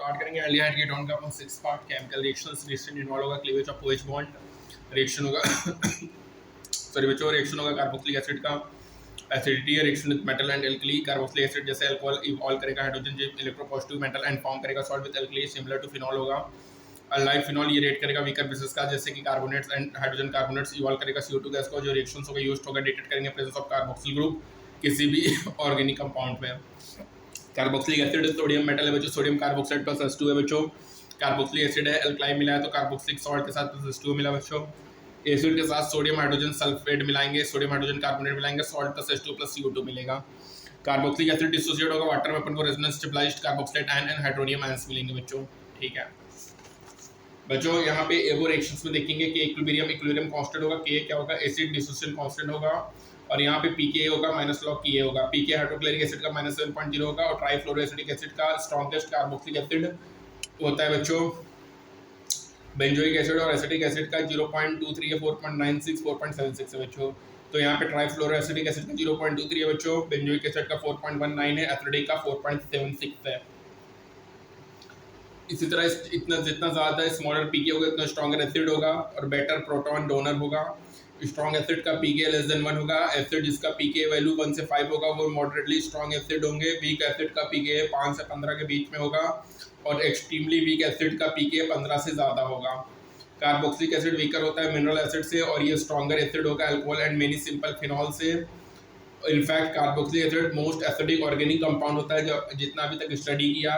Start करेंगे aldehyde ketone का अपन 6 part chemical reactions reaction involve होगा cleavage of OH bond reaction होगा सॉरी बच्चों रिएक्शन होगा कार्बोक्सिलिक एसिड का acidity reaction with metal and alkali carboxylic acid जैसे अल्कोहल इवॉल्व करेगा hydrogen electropositive metal and form करेगा salt with alkali similar to phenol होगा like phenol ये react करेगा वीकर बेसिस का जैसे कि carbonates and hydrogen carbonates evolve करेगा CO2 गैस को जो रिएक्शंस होगा यूज्ड होगा डिटेक्ट करेंगे प्रेजेंस ऑफ कार्बोक्सिल ग्रुप किसी भी ऑर्गेनिक कंपाउंड में कार्बोक्सिलिक एसिड सोडियम मेटल है बच्चों सोडियम कार्बोक्साइड प्लस H2 है बच्चों कार्बोक्सिलिक एसिड है अल्कलाइन मिला है तो कार्बोक्सिलिक सॉल्ट के साथ प्लस H2 मिला बच्चों एसिड के साथ सोडियम हाइड्रोजन सल्फेट मिलाएंगे सोडियम हाइड्रोजन कार्बोनेट मिलाएंगे salt plus H2 plus CO2 मिलेगा कार्बोक्सिलिक एसिड डिसोसिएट होगा वाटर में अपन को resonance stabilised carboxylate ion and hydronium ions मिलेंगे बच्चों ठीक है बच्चों यहाँ पे एवो रिएक्शंस में देखेंगे कि इक्विलिब्रियम कांस्टेंट होगा के क्या होगा एसिड डिसोसिएशन कांस्टेंट होगा और यहाँ पे pKa होगा माइनस लॉग Ka होगा pK हाइड्रोक्लोरिक एसिड का -7.0 होगा और ट्राइफ्लोरोएसिटिक एसिड का स्ट्रॉन्गेस्ट कार्बोक्सिलिक एसिड होता है बच्चों बेंजोइक एसिड और एसिटिक एसिड का 0.23 है 4.96 4.76 है बच्चों तो यहाँ पे ट्राइफ्लोरोएसिटिक एसिड का 0.23 है बच्चों बेंजोइक एसिड का 4.19 है एसिडिक का 4.76 है इसी तरह इतना जितना ज़्यादा स्मॉलर pK होगा उतना स्ट्रॉन्गर एसिड होगा और बेटर प्रोटॉन डोनर होगा स्ट्रॉन्ग एसिड का pK लेस देन 1 होगा एसिड जिसका pK वैल्यू 1 से 5 होगा वो मॉडरेटली स्ट्रॉन्ग एसिड होंगे वीक एसिड का pK 5 से 15 के बीच में होगा और एक्सट्रीमली वीक एसिड का pK 15 से ज़्यादा होगा कार्बोक्सिलिक एसिड वीकर होता है मिनरल एसिड से और ये स्ट्रॉन्गर एसिड होगा alcohol and many simple phenol से in fact carboxylic acid most acidic organic compound होता है जो जितना अभी तक स्टडी किया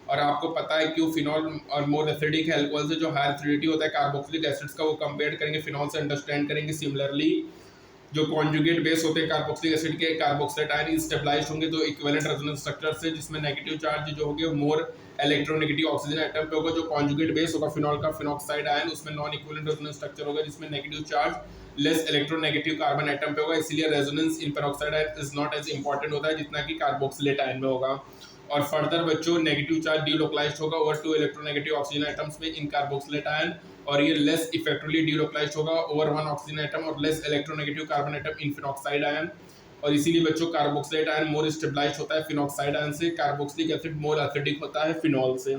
और आपको पता है क्यों फिनॉल और मोर एसिडिक है अल्कोहल से जो हाई एसिडिटी होता है कार्बोक्सिलिक एसिड्स का वो कंपेयर करेंगे फिनॉल से अंडरस्टैंड करेंगे सिमिलरली जो कॉन्जुगेट बेस होते हैं कार्बोक्सिलिक एसिड के कार्बोक्सिलेट आयन स्टेबलाइज्ड होंगे तो इक्विवेलेंट रेजोनेंस स्ट्रक्चर से जिसमें नेगेटिव चार्ज जो होंगे मोर इलेक्ट्रोनेगेटिव ऑक्सीजन एटम पे होगा जो कॉन्जुगेट बेस होगा फिनॉल का फिनॉक्साइड आयन उसमें नॉन इक्विवेलेंट रेजोनेंस स्ट्रक्चर होगा जिसमें negative charge less electronegative carbon atom पे होगा इसलिए resonance in peroxide ion is not as important होता है जितना कि कार्बोक्सिलेट आयन में होगा और फर्दर बच्चों नेगेटिव चार्ज डीलोकलाइज्ड होगा ओवर 2 इलेक्ट्रोनेगेटिव ऑक्सीजन एटम्स में इन कार्बोक्सिलेट आयन और ये लेस इफेक्टिवली डीलोकलाइज्ड होगा ओवर 1 ऑक्सीजन एटम और less electronegative carbon atom in phenoxide ion और इसीलिए बच्चों कार्बोक्सिलेट आयन मोर स्टेबलाइज्ड होता है फिनॉक्साइड आयन से कार्बोक्सिलिक एसिड मोर एसिडिक होता है फिनॉल से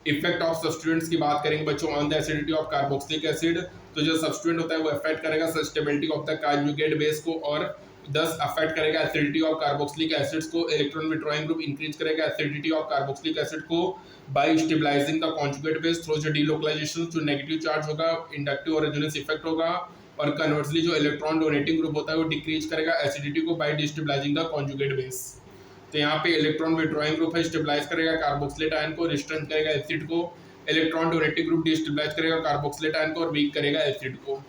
इफेक्ट ऑफ सब्स्टिट्यूएंट्स की बात करेंगे बच्चों on the acidity of carboxylic acid तो जो सब्स्टिट्यूएंट होता है वो अफेक्ट करेगा stability of the conjugate base को और दस अफेक्ट करेगा एसिडिटी ऑफ कार्बोक्सिलिक एसिड्स को इलेक्ट्रॉन विथड्रॉइंग ग्रुप इंक्रीज करेगा एसिडिटी ऑफ कार्बोक्सिलिक एसिड को by stabilising the conjugate base through the delocalisation जो नेगेटिव चार्ज होगा इंडक्टिव और रेजोनेंस इफेक्ट होगा और कन्वर्सली जो इलेक्ट्रॉन डोनेटिंग ग्रुप होता है वो डिक्रीज करेगा एसिडिटी को by destabilizing the conjugate base तो यहाँ पे इलेक्ट्रॉन विथड्रॉइंग ग्रुप है स्टेबलाइज करेगा कार्बोक्सिलेट आयन को रिस्ट्रेंथ करेगा एसिड को इलेक्ट्रॉन डोनेटिंग ग्रुप डिस्टेबलाइज करेगा कार्बोक्सिलेट आयन को और वीक करेगा एसिड को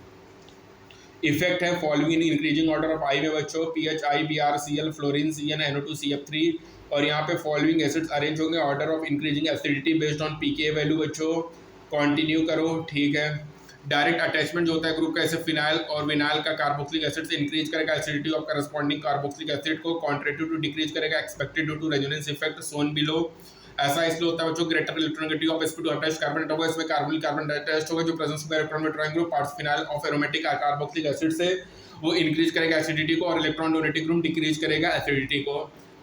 इफेक्ट है following in increasing order of I में बच्चों PHI BrCl fluorine CN NO2 CF3 और यहाँ पे फॉलोइंग एसिड्स अरेंज होंगे order of increasing acidity based on pK value बच्चों कंटिन्यू करो ठीक है डायरेक्ट अटैचमेंट जो होता है ग्रुप का ऐसे फिनाइल और विनाइल का कार्बोक्सिलिक एसिड से इंक्रीज करेगा acidity of corresponding carboxylic acid को कॉन्ट्रेटिव टू डिक्रीज करेगा expected due to resonance effect shown below ऐसा इसलिए होता है बच्चों greater electronegative of sp2 attached carbon atom होगा इसमें कार्बन कार्बन अटैच्ड होगा जो presence of electron withdrawing group parts phenyl of aromatic carboxylic acid से वो इंक्रीज करेगा एसिडिटी को और इलेक्ट्रॉन डोनेटिंग ग्रुप डिक्रीज करेगा एसिडिटी को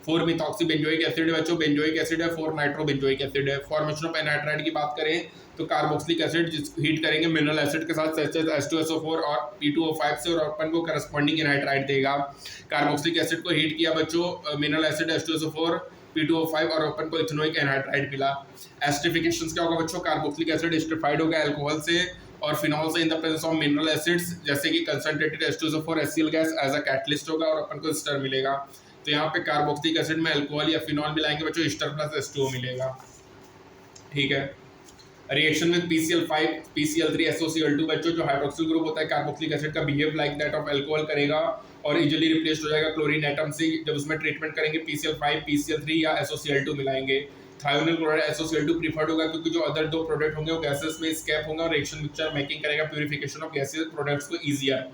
4 मिथॉक्सी बेंजोइक एसिड है बच्चों बेंजोइक एसिड है 4 नाइट्रो बेंजोइक एसिड है फॉर्मेशन ऑफ एनाइट्राइड की बात करें तो कार्बोक्सिलिक एसिड हीट करेंगे मिनरल एसिड के साथ H2SO4 और P2O5 से और अपन को करस्पॉन्डिंग एनाइट्राइड देगा कार्बोक्सिलिक एसिड को हीट किया बच्चों मिनरल एसिड H2SO4 P2O5 और अपन को इथेनोइक एनाइड्राइड मिला एस्टरिफिकेशंस क्या होगा बच्चों कार्बोक्सिलिक एसिड एस्टरिफाइड होगा अल्कोहल से और फिनॉल से in the presence of mineral acids जैसे कि concentrated H2SO4 HCl gas as a catalyst होगा और अपन को एस्टर मिलेगा तो यहाँ पे कार्बोक्सिलिक एसिड में अल्कोहल या फिनॉल मिलाएंगे बच्चों एस्टर प्लस H2O मिलेगा ठीक है रिएक्शन में PCl5 PCl3 SOCl2 बच्चों जो हाइड्रोक्सिल ग्रुप होता है कार्बोक्सिलिक एसिड का behave like that of alcohol करेगा और इजीली रिप्लेस्ड हो जाएगा क्लोरीन एटम से जब उसमें ट्रीटमेंट करेंगे PCl5 PCl3 या SOCl2 मिलाएंगे थायोनिल क्लोराइड SOCl2 प्रीफर्ड होगा क्योंकि जो अदर दो प्रोडक्ट होंगे वो गैसेस में स्कैप होंगे और रिएक्शन मिक्सचर मेकिंग करेगा प्यूरिफिकेशन ऑफ गैसेस प्रोडक्ट्स को ईजियर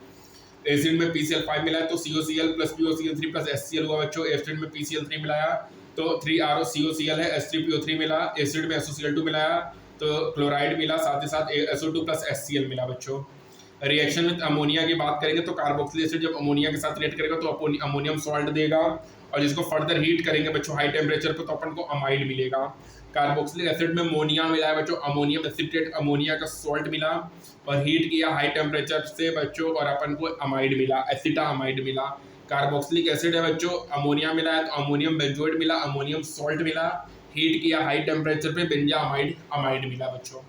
एसिड में PCl5 मिला तो COCl plus POCl3 plus HCl हुआ बच्चों एसिड में PCl3 मिलाया तो 3ROCOCl है H3PO3 मिला एसिड में SOCl2 मिलाया तो क्लोराइड मिला साथ ही साथ SO2 प्लस HCl मिला बच्चों रिएक्शन विद अमोनिया की बात करेंगे तो कार्बोक्सिलिक एसिड जब अमोनिया के साथ रिएक्ट करेगा तो अमोनियम सॉल्ट देगा और जिसको फर्दर हीट करेंगे बच्चों हाई टेम्परेचर पे तो अपन को अमाइड मिलेगा। कार्बोक्सिलिक एसिड में अमोनिया मिला है बच्चों, अमोनियम एसिटेट अमोनिया का सॉल्ट मिला और हीट किया हाई टेम्परेचर से बच्चों और अपन को अमाइड मिला, एसिटा अमाइड मिला। कार्बोक्सिलिक एसिड है बच्चों, अमोनिया मिला है तो अमोनियम बेंजोएट मिला, अमोनियम सॉल्ट मिला, हीट किया हाई टेम्परेचर पे बेंजा अमाइड मिला बच्चों।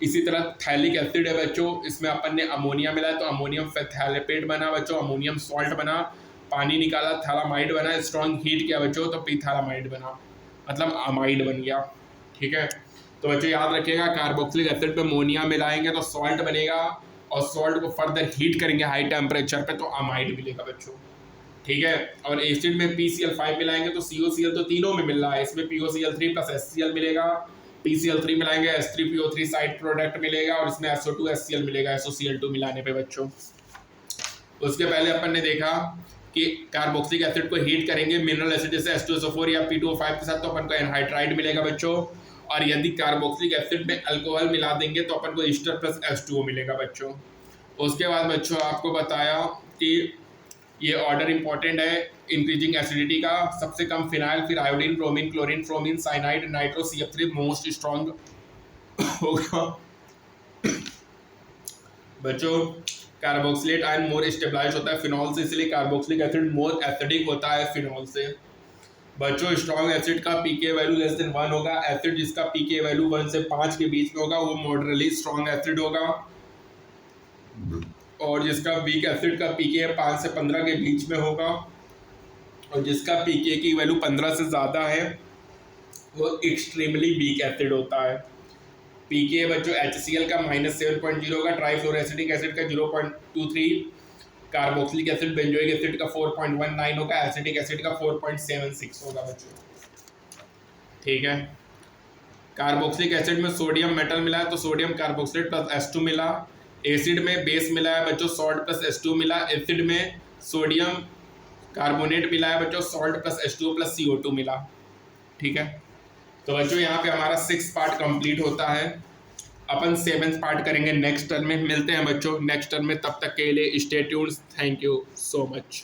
इसी तरह थैलिक एसिड है बच्चों, इसमें अपन ने अमोनिया मिला है तो अमोनियम थैलेपेट बना बच्चों, अमोनियम सॉल्ट बना, पानी निकाला थैलामाइड बना, स्ट्रॉन्ग हीट किया बच्चों तो पीथैलामाइड बना, मतलब अमाइड बन गया। ठीक है, तो बच्चों याद रखिएगा कार्बोक्सिलिक एसिड पे अमोनिया मिलाएंगे तो सॉल्ट बनेगा और सॉल्ट को फर्दर हीट करेंगे हाई टेम्परेचर पे तो अमाइड मिलेगा बच्चों। ठीक है, और एसिड में PCl5 मिलाएंगे तो COCl तो तीनों में मिल रहा है, इसमें POCl3 प्लस HCl मिलेगा, PCl3 मिलाएंगे H3PO3 साइड प्रोडक्ट मिलेगा और इसमें SO2 HCl मिलेगा SOCl2 मिलाने पे बच्चों। उसके पहले अपन ने देखा कि कार्बोक्सिलिक एसिड को हीट करेंगे मिनरल एसिड जैसे H2SO4 या P2O5 के साथ तो अपन को एनहाइड्राइड मिलेगा बच्चों, और यदि कार्बोक्सिलिक एसिड में अल्कोहल मिला देंगे तो अपन को ईस्टर प्लस H2O मिलेगा बच्चों। उसके बाद बच्चों आपको बताया कि ये ऑर्डर इंपॉर्टेंट है इंक्रीजिंग एसिडिटी का, सबसे कम फिनाइल, फिर आयोडीन, ब्रोमीन, क्लोरीन, फ्रोमीन, cyanide, nitro, CF3 most strong होगा बच्चों। कार्बोक्सिलेट आयन मोर स्टेबलाइज होता है फिनॉल से, इसलिए कार्बोक्सिलिक एसिड मोर एसिडिक होता है फिनॉल से बच्चों। स्ट्रॉन्ग एसिड का पीके वैल्यू लेस देन 1 होगा, एसिड जिसका पीके वैल्यू 1 से 5 के बीच में होगा वो मॉडरेटली स्ट्रॉन्ग एसिड होगा, और जिसका वीक एसिड का पीके 5 से 15 के बीच में होगा, और जिसका पीके की वैल्यू 15 से ज़्यादा है वो एक्सट्रीमली वीक एसिड होता है। पीके बच्चों HCl का -7.0 होगा, ट्राइफ्लोरोएसिटिक एसिड का 0.23, कार्बोक्सिलिक एसिड बेंजोइक एसिड का 4.19 होगा, एसिटिक एसिड का 4.76 होगा बच्चों। ठीक है, कार्बोक्सिलिक एसिड में सोडियम मेटल मिला है तो सोडियम कार्बोक्सिलेट प्लस H2 मिला, एसिड में बेस मिला है बच्चों सॉल्ट प्लस H2 मिला, एसिड में सोडियम कार्बोनेट मिला है बच्चों salt plus H2O plus CO2 मिला। ठीक है, तो बच्चों यहाँ पे हमारा 6 पार्ट कंप्लीट होता है, अपन 7th पार्ट करेंगे नेक्स्ट टर्म में। मिलते हैं बच्चों नेक्स्ट टर्म में, तब तक के लिए stay tuned, thank you so much.